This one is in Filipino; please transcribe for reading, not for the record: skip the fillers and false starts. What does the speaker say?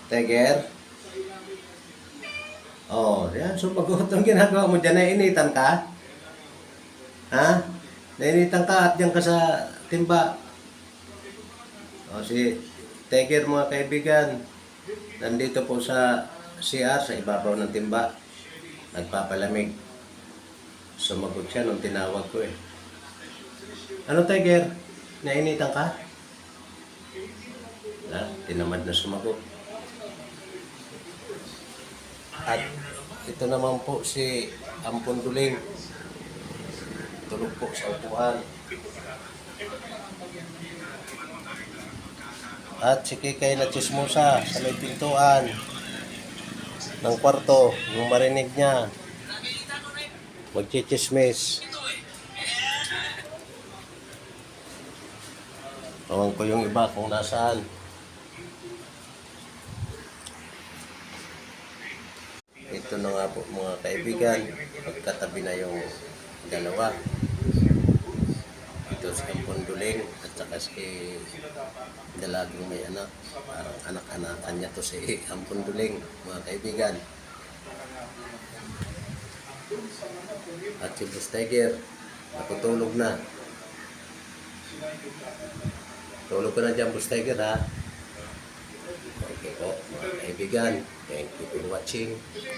Tiger? Oh, yan. Sumagot ang ginagawa mo dyan. Nainitan ka? Ha? Nainitan ka at diyan ka sa timba. O, si Tiger mga kaibigan. Nandito po sa CR, sa ibabaw ng timba. Nagpapalamig. Sumagot siya nung tinawag ko eh. Ano Tiger? Nainitan ka? Tinamad na sumagot. At ito naman po si Ampon Duling. Tulog po sa upuan. At si Kikay na chismosa sa may pintuan ng kwarto. Yung marinig niya, magchichismis. Ewan ko yung iba kung nasaan. Ito na nga po mga kaibigan, magkatabi na yung dalawa. Ito si Ampon Duling at saka si dalagang may anak. Parang anak-anakan niya to si Ampon Duling, mga kaibigan. At si Boss Tiger, natutulog na. Tulog ko na dyan, Boss Tiger, ha? Okay po, mga kaibigan. Thank you for watching.